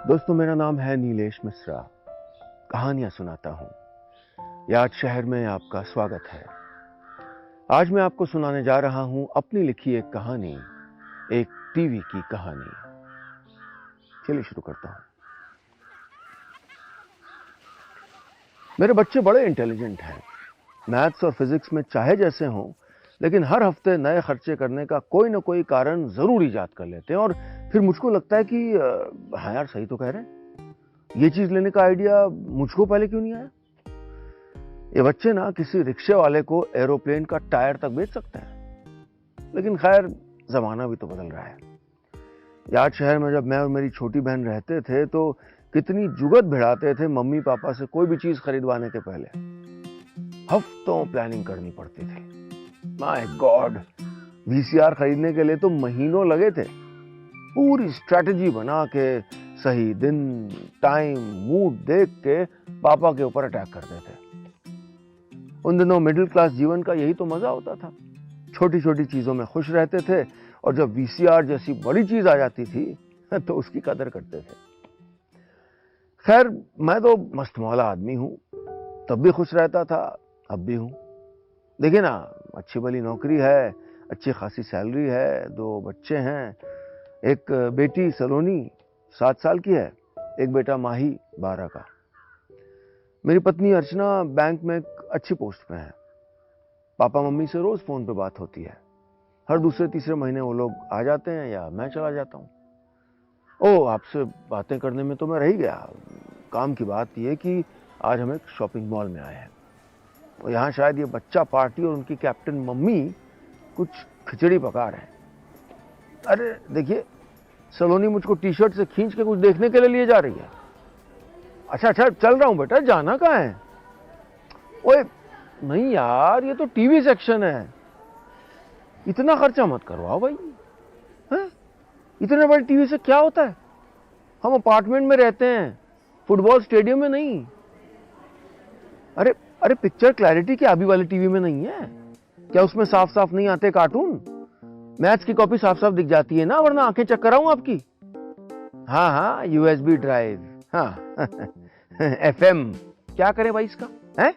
दोस्तों, मेरा नाम है नीलेश मिश्रा। कहानियां सुनाता हूं। याद शहर में आपका स्वागत है। आज मैं आपको सुनाने जा रहा हूं अपनी लिखी एक कहानी, एक टीवी की कहानी। चलिए शुरू करता हूं। मेरे बच्चे बड़े इंटेलिजेंट हैं। मैथ्स और फिजिक्स में चाहे जैसे हों, लेकिन हर हफ्ते नए खर्चे करने का कोई ना कोई कारण जरूर इजाद कर लेते हैं और फिर मुझको लगता है कि हाँ यार, सही तो कह रहे हैं। ये चीज लेने का आइडिया मुझको पहले क्यों नहीं आया। ये बच्चे ना किसी रिक्शे वाले को एरोप्लेन का टायर तक बेच सकते हैं। लेकिन खैर, जमाना भी तो बदल रहा है। याद शहर में जब मैं और मेरी छोटी बहन रहते थे तो कितनी जुगत भिड़ाते थे मम्मी पापा से कोई भी चीज खरीदवाने के पहले। हफ्तों प्लानिंग करनी पड़ती थी। माय गॉड, वीसीआर खरीदने के लिए तो महीनों लगे थे। पूरी स्ट्रैटेजी बना के सही दिन, टाइम, मूड देख के पापा के ऊपर अटैक करते थे। उन दिनों मिडिल क्लास जीवन का यही तो मजा होता था। छोटी छोटी चीजों में खुश रहते थे और जब वीसीआर जैसी बड़ी चीज आ जाती थी तो उसकी कदर करते थे। खैर, मैं तो मस्तमौला आदमी हूं, तब भी खुश रहता था, अब भी हूं। देखिए ना, अच्छी भली नौकरी है, अच्छी खासी सैलरी है, 2 बच्चे हैं। एक बेटी सलोनी 7 साल की है, एक बेटा माही 12 का। मेरी पत्नी अर्चना बैंक में एक अच्छी पोस्ट पे है। पापा मम्मी से रोज फोन पे बात होती है। हर दूसरे तीसरे महीने वो लोग आ जाते हैं या मैं चला जाता हूँ। ओह, आपसे बातें करने में तो मैं रह गया। काम की बात यह कि आज हम एक शॉपिंग मॉल में आए हैं। और यहाँ शायद ये बच्चा पार्टी और उनकी कैप्टन मम्मी कुछ खिचड़ी पका रहे हैं। अरे देखिए, सलोनी मुझको टी शर्ट से खींच के कुछ देखने के लिए ले जा रही है। अच्छा, चल रहा हूं बेटा, जाना कहाँ है? ओए नहीं यार, ये तो टीवी सेक्शन है। इतना खर्चा मत करवाओ भाई। हैं? इतने बड़े टीवी से क्या होता है? हम अपार्टमेंट में रहते हैं, फुटबॉल स्टेडियम में नहीं। अरे अरे, पिक्चर क्लैरिटी क्या अभी वाले टीवी में नहीं है? क्या उसमें साफ साफ नहीं आते कार्टून? मैथ्स की कॉपी साफ साफ दिख जाती है ना, वरना आंखें चक्कर आऊं आपकी। हाँ हाँ, यूएसबी ड्राइव, हाँ एफएम। क्या करे भाई इसका है?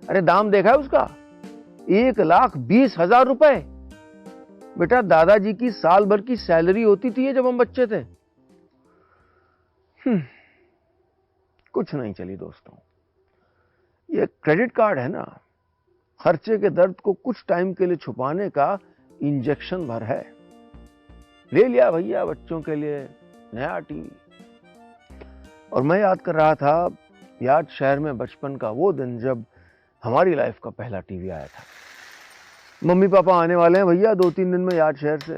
अरे दाम देखा है उसका? 1,20,000 रुपए। बेटा, दादाजी की साल भर की सैलरी होती थी जब हम बच्चे थे। कुछ नहीं चली दोस्तों। ये क्रेडिट कार्ड है ना, खर्चे के दर्द को कुछ टाइम के लिए छुपाने का इंजेक्शन भर है। ले लिया भैया बच्चों के लिए नया टीवी। और मैं याद कर रहा था याद शहर में बचपन का वो दिन जब हमारी लाइफ का पहला टीवी आया था। मम्मी पापा आने वाले हैं भैया 2-3 दिन में याद शहर से।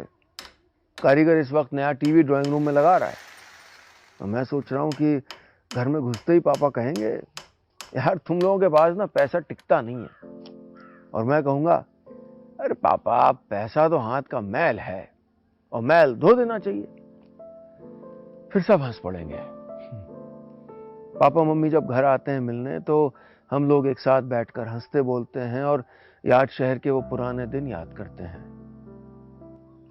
कारीगर इस वक्त नया टीवी ड्राइंग रूम में लगा रहा है। और मैं सोच रहा हूं कि घर में घुसते ही पापा कहेंगे, यार तुम लोगों के पास ना पैसा टिकता नहीं है। और मैं कहूंगा, अरे पापा, पैसा तो हाथ का मैल है और मैल धो देना चाहिए। फिर सब हंस पड़ेंगे। पापा मम्मी जब घर आते हैं मिलने तो हम लोग एक साथ बैठकर हंसते बोलते हैं और याद शहर के वो पुराने दिन याद करते हैं।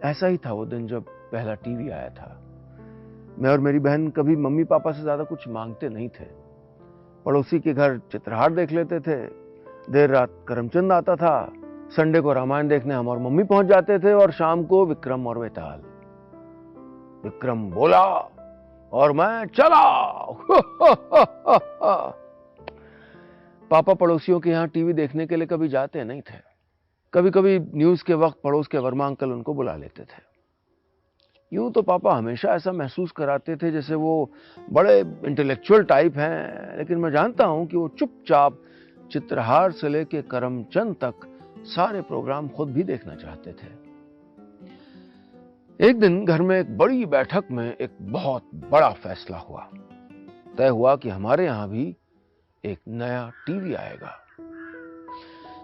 ऐसा ही था वो दिन जब पहला टीवी आया था। मैं और मेरी बहन कभी मम्मी पापा से ज्यादा कुछ मांगते नहीं थे। पड़ोसी के घर चित्रहार देख लेते थे। देर रात करमचंद आता था। संडे को रामायण देखने हम और मम्मी पहुंच जाते थे और शाम को विक्रम और वेताल। विक्रम बोला और मैं चला। पापा पड़ोसियों के यहां टीवी देखने के लिए कभी जाते नहीं थे। कभी कभी न्यूज के वक्त पड़ोस के वर्मा अंकल उनको बुला लेते थे। यूं तो पापा हमेशा ऐसा महसूस कराते थे जैसे वो बड़े इंटेलेक्चुअल टाइप हैं, लेकिन मैं जानता हूं कि वो चुपचाप चित्रहार से लेके करमचंद तक सारे प्रोग्राम खुद भी देखना चाहते थे। एक दिन घर में एक बड़ी बैठक में एक बहुत बड़ा फैसला हुआ। तय हुआ कि हमारे यहां भी एक नया टीवी आएगा।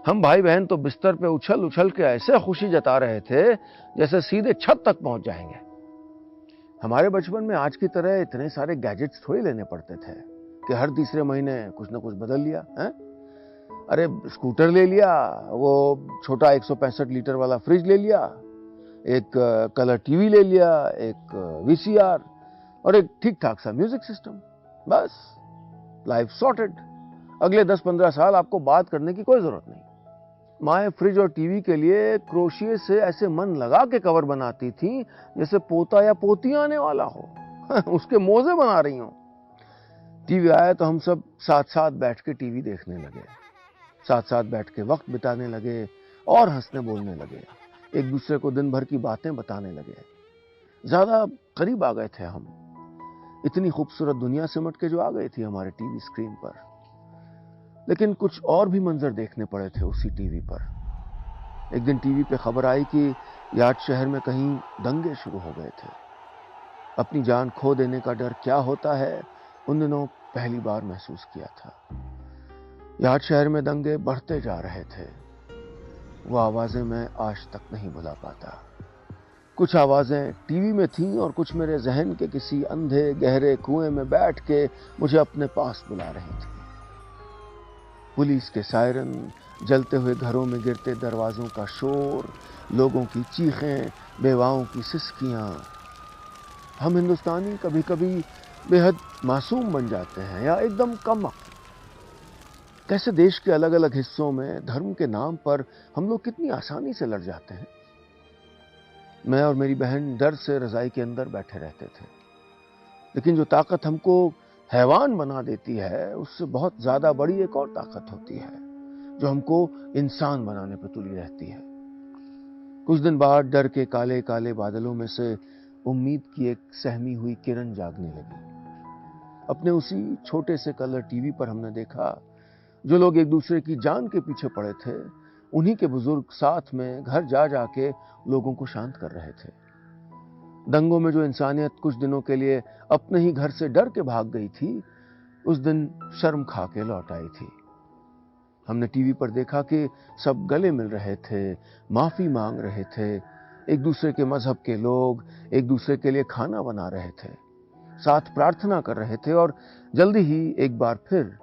हम भाई बहन तो बिस्तर पे उछल उछल के ऐसे खुशी जता रहे थे जैसे सीधे छत तक पहुंच जाएंगे। हमारे बचपन में आज की तरह इतने सारे गैजेट्स थोड़ी लेने पड़ते थे कि हर तीसरे महीने कुछ ना कुछ बदल लिया है। अरे स्कूटर ले लिया, वो छोटा 165 लीटर वाला फ्रिज ले लिया, एक कलर टीवी ले लिया, एक वीसीआर, और एक ठीक ठाक सा म्यूजिक सिस्टम, बस लाइफ सॉर्टेड। अगले 10-15 साल आपको बात करने की कोई जरूरत नहीं। माए फ्रिज और टीवी के लिए क्रोशिये से ऐसे मन लगा के कवर बनाती थी जैसे पोता या पोती आने वाला हो उसके मोजे बना रही हो। टीवी आया तो हम सब साथ साथ बैठ के टीवी देखने लगे, साथ साथ बैठ के वक्त बिताने लगे और हंसने बोलने लगे, एक दूसरे को दिन भर की बातें बताने लगे। ज्यादा करीब आ गए थे हम, इतनी खूबसूरत दुनिया सिमट के जो आ गई थी हमारे टीवी स्क्रीन पर। लेकिन कुछ और भी मंजर देखने पड़े थे उसी टीवी पर। एक दिन टीवी पे खबर आई कि यार्ड शहर में कहीं दंगे शुरू हो गए थे। अपनी जान खो देने का डर क्या होता है उन दिनों पहली बार महसूस किया था। यार्ड शहर में दंगे बढ़ते जा रहे थे। वो आवाजें मैं आज तक नहीं भुला पाता। कुछ आवाजें टीवी में थीं और कुछ मेरे जहन के किसी अंधे गहरे कुएं में बैठ के मुझे अपने पास बुला रही थी। पुलिस के सायरन, जलते हुए घरों में गिरते दरवाजों का शोर, लोगों की चीखें, बेवाओं की सिसकियां। हम हिंदुस्तानी कभी कभी बेहद मासूम बन जाते हैं या एकदम कम अक्ल। कैसे देश के अलग अलग हिस्सों में धर्म के नाम पर हम लोग कितनी आसानी से लड़ जाते हैं। मैं और मेरी बहन डर से रजाई के अंदर बैठे रहते थे, लेकिन जो ताकत हमको हैवान बना देती है उससे बहुत ज्यादा बड़ी एक और ताकत होती है जो हमको इंसान बनाने पर तुली रहती है। कुछ दिन बाद डर के काले काले बादलों में से उम्मीद की एक सहमी हुई किरण जागने लगी। अपने उसी छोटे से कलर टीवी पर हमने देखा जो लोग एक दूसरे की जान के पीछे पड़े थे, उन्हीं के बुजुर्ग साथ में घर जा जाके लोगों को शांत कर रहे थे। दंगों में जो इंसानियत कुछ दिनों के लिए अपने ही घर से डर के भाग गई थी, उस दिन शर्म खा के लौट आई थी। हमने टीवी पर देखा कि सब गले मिल रहे थे, माफी मांग रहे थे, एक दूसरे के मजहब के लोग एक दूसरे के लिए खाना बना रहे थे, साथ प्रार्थना कर रहे थे और जल्दी ही एक बार फिर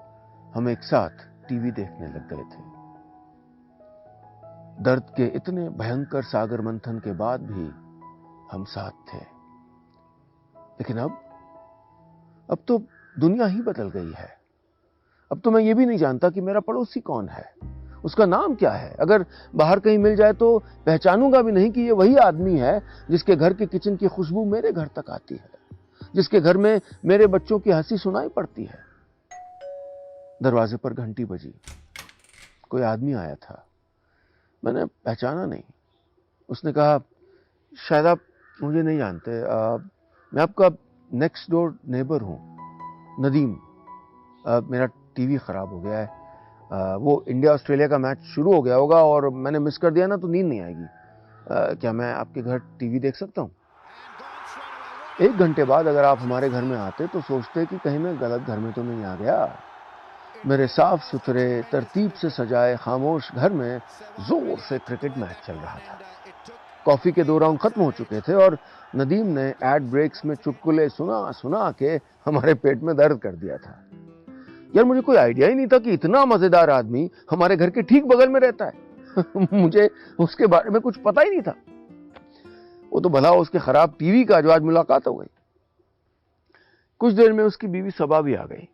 हम एक साथ टीवी देखने लग गए थे। दर्द के इतने भयंकर सागर मंथन के बाद भी हम साथ थे। लेकिन अब तो दुनिया ही बदल गई है। अब तो मैं ये भी नहीं जानता कि मेरा पड़ोसी कौन है, उसका नाम क्या है। अगर बाहर कहीं मिल जाए तो पहचानूंगा भी नहीं कि ये वही आदमी है जिसके घर के किचन की खुशबू मेरे घर तक आती है, जिसके घर में मेरे बच्चों की हंसी सुनाई पड़ती है। दरवाजे पर घंटी बजी, कोई आदमी आया था। मैंने पहचाना नहीं। उसने कहा, शायद आप मुझे नहीं जानते, मैं आपका नेक्स्ट डोर नेबर हूं, नदीम। मेरा टीवी खराब हो गया है। वो इंडिया ऑस्ट्रेलिया का मैच शुरू हो गया होगा और मैंने मिस कर दिया ना तो नींद नहीं आएगी। क्या मैं आपके घर टीवी देख सकता हूं? 1 घंटे बाद अगर आप हमारे घर में आते तो सोचते कि कहीं मैं गलत घर में तो नहीं आ गया। मेरे साफ सुथरे तरतीब से सजाए खामोश घर में जोर से क्रिकेट मैच चल रहा था। कॉफी के 2 राउंड खत्म हो चुके थे और नदीम ने एड ब्रेक्स में चुटकुले सुना सुना के हमारे पेट में दर्द कर दिया था। यार, मुझे कोई आइडिया ही नहीं था कि इतना मजेदार आदमी हमारे घर के ठीक बगल में रहता है मुझे उसके बारे में कुछ पता ही नहीं था। वो तो भला उसके खराब टीवी का जो आज मुलाकात हो गई। कुछ देर में उसकी बीवी सबा भी आ गई।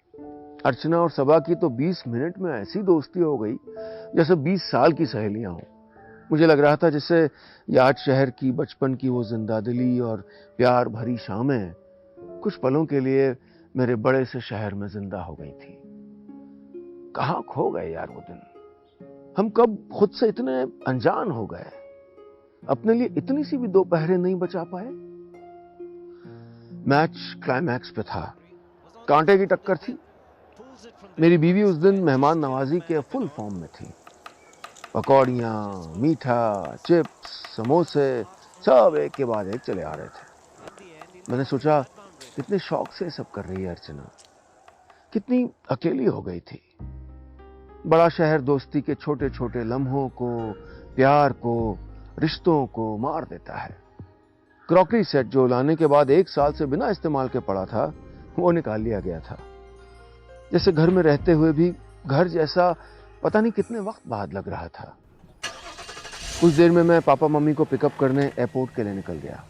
अर्चना और सबा की तो 20 मिनट में ऐसी दोस्ती हो गई जैसे 20 साल की सहेलियां हों। मुझे लग रहा था जैसे यार्ड शहर की बचपन की वो जिंदादिली और प्यार भरी शामें कुछ पलों के लिए मेरे बड़े से शहर में जिंदा हो गई थी। कहां खो गए यार वो दिन। हम कब खुद से इतने अनजान हो गए, अपने लिए इतनी सी भी दोपहरें नहीं बचा पाए। मैच क्लाइमैक्स पे था, कांटे की टक्कर थी। मेरी बीवी उस दिन मेहमान नवाजी के फुल फॉर्म में थी। पकौड़ियाँ, मीठा, चिप्स, समोसे सब एक के बाद एक चले आ रहे थे। मैंने सोचा कितने शौक से सब कर रही है अर्चना, कितनी अकेली हो गई थी। बड़ा शहर दोस्ती के छोटे छोटे लम्हों को, प्यार को, रिश्तों को मार देता है। क्रॉकरी सेट जो लाने के बाद 1 साल से बिना इस्तेमाल के पड़ा था, वो निकाल लिया गया था। जैसे घर में रहते हुए भी घर जैसा पता नहीं कितने वक्त बाद लग रहा था। कुछ देर में मैं पापा मम्मी को पिकअप करने एयरपोर्ट के लिए निकल गया।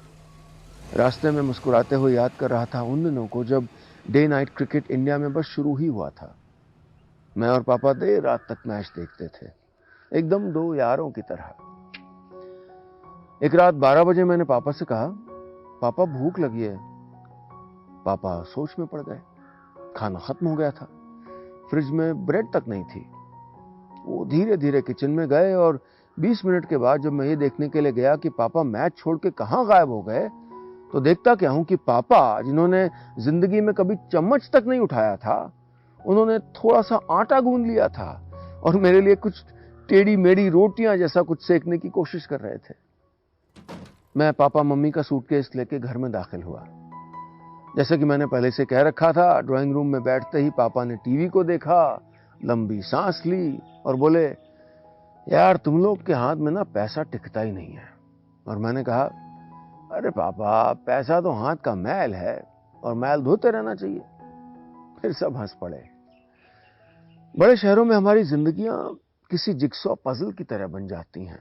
रास्ते में मुस्कुराते हुए याद कर रहा था उन दिनों को जब डे नाइट क्रिकेट इंडिया में बस शुरू ही हुआ था। मैं और पापा देर रात तक मैच देखते थे, एकदम दो यारों की तरह। एक रात 12 बजे मैंने पापा से कहा, पापा भूख लगी है। पापा सोच में पड़ गए। खाना खत्म हो गया था, फ्रिज में ब्रेड तक नहीं थी। वो धीरे धीरे किचन में गए और 20 मिनट के बाद जब मैं ये देखने के लिए गया कि पापा मैच छोड़ के कहां गायब हो गए, तो देखता क्या हूं कि पापा, जिन्होंने जिंदगी में कभी चम्मच तक नहीं उठाया था, उन्होंने थोड़ा सा आटा गूंद लिया था और मेरे लिए कुछ टेढ़ी मेढ़ी रोटियां जैसा कुछ सेकने की कोशिश कर रहे थे। मैं पापा मम्मी का सूटकेस लेके घर में दाखिल हुआ। जैसे कि मैंने पहले से कह रखा था, ड्राइंग रूम में बैठते ही पापा ने टीवी को देखा, लंबी सांस ली और बोले, यार तुम लोग के हाथ में ना पैसा टिकता ही नहीं है। और मैंने कहा, अरे पापा, पैसा तो हाथ का मैल है और मैल धोते रहना चाहिए। फिर सब हंस पड़े। बड़े शहरों में हमारी जिंदगियां किसी जिगसॉ पजल की तरह बन जाती हैं।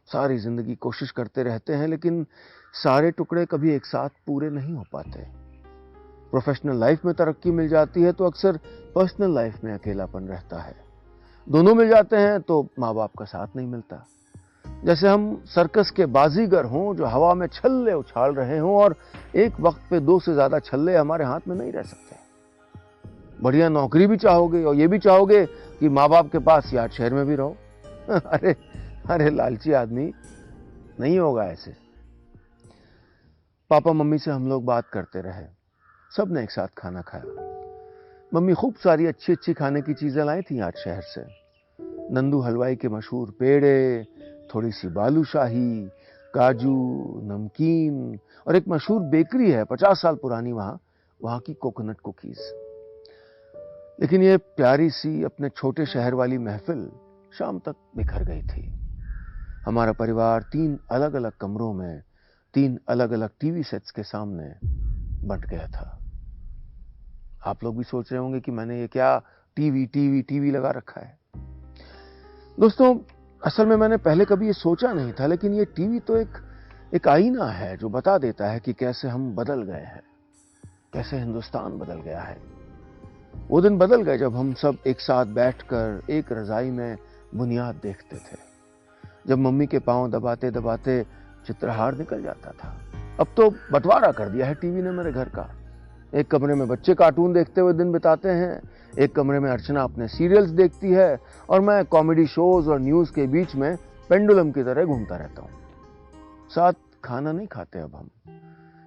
सारी जिंदगी कोशिश करते रहते हैं, लेकिन सारे टुकड़े कभी एक साथ पूरे नहीं हो पाते। प्रोफेशनल लाइफ में तरक्की मिल जाती है तो अक्सर पर्सनल लाइफ में अकेलापन रहता है। दोनों मिल जाते हैं तो माँ बाप का साथ नहीं मिलता। जैसे हम सर्कस के बाजीगर हों जो हवा में छल्ले उछाल रहे हों और एक वक्त पे 2 से ज्यादा छल्ले हमारे हाथ में नहीं रह सकते। बढ़िया नौकरी भी चाहोगे और ये भी चाहोगे कि माँ बाप के पास यार शहर में भी रहो। अरे अरे लालची आदमी, नहीं होगा ऐसे। पापा मम्मी से हम लोग बात करते रहे। सब ने एक साथ खाना खाया। मम्मी खूब सारी अच्छी अच्छी खाने की चीजें लाई थी आज शहर से। नंदू हलवाई के मशहूर पेड़े, थोड़ी सी बालूशाही, काजू, नमकीन और एक मशहूर बेकरी है 50 साल पुरानी, वहां की कोकोनट कुकीज। लेकिन ये प्यारी सी अपने छोटे शहर वाली महफिल शाम तक बिखर गई थी। हमारा परिवार 3 अलग अलग कमरों में 3 अलग अलग टीवी सेट्स के सामने बंट गया था। आप लोग भी सोच रहे होंगे कि मैंने ये क्या टीवी टीवी टीवी लगा रखा है। दोस्तों, असल में मैंने पहले कभी ये सोचा नहीं था, लेकिन ये टीवी तो एक आईना है जो बता देता है कि कैसे हम बदल गए हैं, कैसे हिंदुस्तान बदल गया है। वो दिन बदल गए जब हम सब एक साथ बैठकर एक रजाई में बुनियाद देखते थे, जब मम्मी के पांव दबाते दबाते चित्रहार निकल जाता था। अब तो बंटवारा कर दिया है टीवी ने मेरे घर का। एक कमरे में बच्चे कार्टून देखते हुए दिन बिताते हैं, एक कमरे में अर्चना अपने सीरियल्स देखती है और मैं कॉमेडी शोज और न्यूज के बीच में पेंडुलम की तरह घूमता रहता हूं। साथ खाना नहीं खाते अब हम,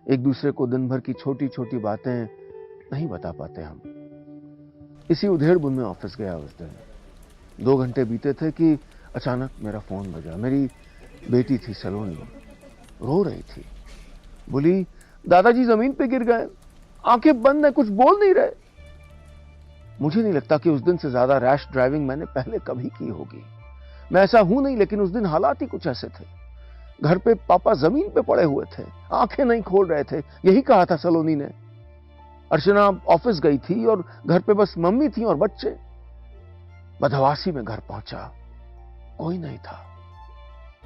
एक दूसरे को दिन भर की छोटी छोटी बातें नहीं बता पाते हम। इसी उधेड़-बुन में ऑफिस गया उस दिन। 2 घंटे बीते थे कि अचानक मेरा फोन बजा। मेरी बेटी थी सलोनी, रो रही थी। बोली, दादाजी जमीन पे गिर गए, आंखें बंद है, कुछ बोल नहीं रहे। मुझे नहीं लगता कि उस दिन से ज्यादा रैश ड्राइविंग मैंने पहले कभी की होगी। मैं ऐसा हूं नहीं, लेकिन उस दिन हालात ही कुछ ऐसे थे। घर पे पापा जमीन पे पड़े हुए थे, आंखें नहीं खोल रहे थे। यही कहा था सलोनी ने। अर्चना ऑफिस गई थी और घर पे बस मम्मी थी और बच्चे। बदहवासी में घर पहुंचा, कोई नहीं था,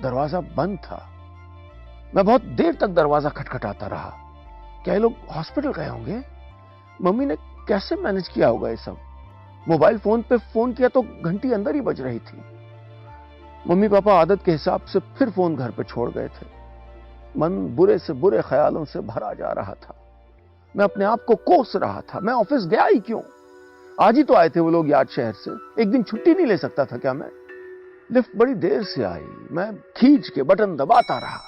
दरवाजा बंद था। मैं बहुत देर तक दरवाजा खटखटाता रहा। क्या ये लोग हॉस्पिटल गए होंगे? मम्मी ने कैसे मैनेज किया होगा ये सब? मोबाइल फोन पे फोन किया तो घंटी अंदर ही बज रही थी। मम्मी पापा आदत के हिसाब से फिर फोन घर पे छोड़ गए थे। मन बुरे से बुरे ख्यालों से भरा जा रहा था। मैं अपने आप को कोस रहा था। मैं ऑफिस गया ही क्यों? आज ही तो आए थे वो लोग याद शहर से। एक दिन छुट्टी नहीं ले सकता था क्या मैं? लिफ्ट बड़ी देर से आई। मैं खींच के बटन दबाता रहा।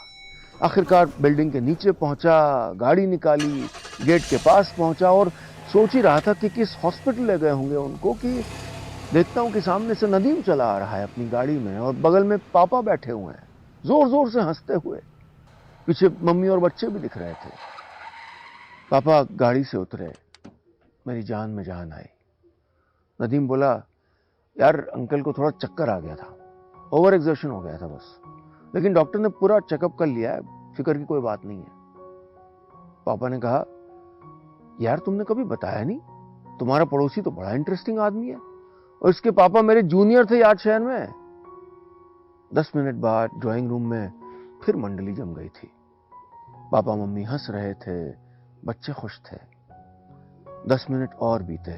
आखिरकार बिल्डिंग के नीचे पहुंचा, गाड़ी निकाली, गेट के पास पहुंचा और सोच ही रहा था कि किस हॉस्पिटल ले गए होंगे उनको कि देखता हूं कि सामने से नदीम चला आ रहा है अपनी गाड़ी में और बगल में पापा बैठे हुए हैं, जोर जोर से हंसते हुए। पीछे मम्मी और बच्चे भी दिख रहे थे। पापा गाड़ी से उतरे, मेरी जान में जान आई। नदीम बोला, यार अंकल को थोड़ा चक्कर आ गया था, ओवर एक्सर्शन हो गया था बस, लेकिन डॉक्टर ने पूरा चेकअप कर लिया है, फिक्र की कोई बात नहीं है। पापा ने कहा, यार तुमने कभी बताया नहीं, तुम्हारा पड़ोसी तो बड़ा इंटरेस्टिंग आदमी है और इसके पापा मेरे जूनियर थे याद शहर में। 10 मिनट बाद ड्राइंग रूम में फिर मंडली जम गई थी। पापा मम्मी हंस रहे थे, बच्चे खुश थे। 10 मिनट और बीते।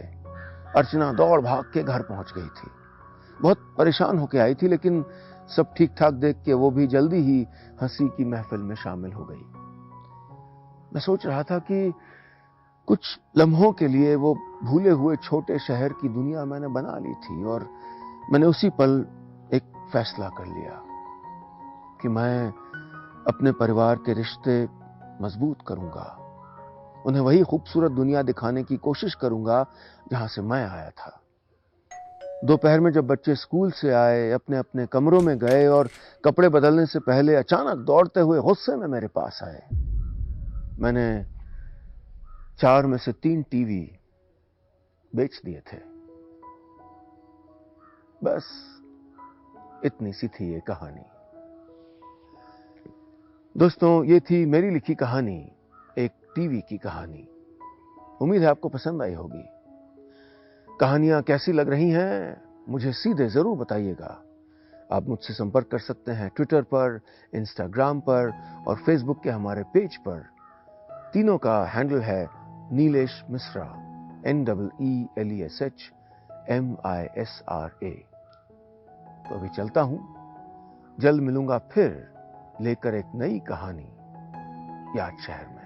अर्चना दौड़ भाग के घर पहुंच गई थी। बहुत परेशान होकर आई थी, लेकिन सब ठीक ठाक देख के वो भी जल्दी ही हंसी की महफिल में शामिल हो गई। मैं सोच रहा था कि कुछ लम्हों के लिए वो भूले हुए छोटे शहर की दुनिया मैंने बना ली थी, और मैंने उसी पल एक फैसला कर लिया कि मैं अपने परिवार के रिश्ते मजबूत करूंगा, उन्हें वही खूबसूरत दुनिया दिखाने की कोशिश करूंगा जहां से मैं आया था। दोपहर में जब बच्चे स्कूल से आए, अपने अपने कमरों में गए और कपड़े बदलने से पहले अचानक दौड़ते हुए गुस्से में मेरे पास आए, मैंने 4 में से 3 टीवी बेच दिए थे। बस इतनी सी थी ये कहानी। दोस्तों, ये थी मेरी लिखी कहानी, एक टीवी की कहानी। उम्मीद है आपको पसंद आई होगी। कहानियां कैसी लग रही हैं मुझे सीधे जरूर बताइएगा। आप मुझसे संपर्क कर सकते हैं ट्विटर पर, इंस्टाग्राम पर और फेसबुक के हमारे पेज पर। तीनों का हैंडल है नीलेश मिश्रा, NEELESHMISRA। तो अभी चलता हूं, जल्द मिलूंगा फिर लेकर एक नई कहानी याद शहर में।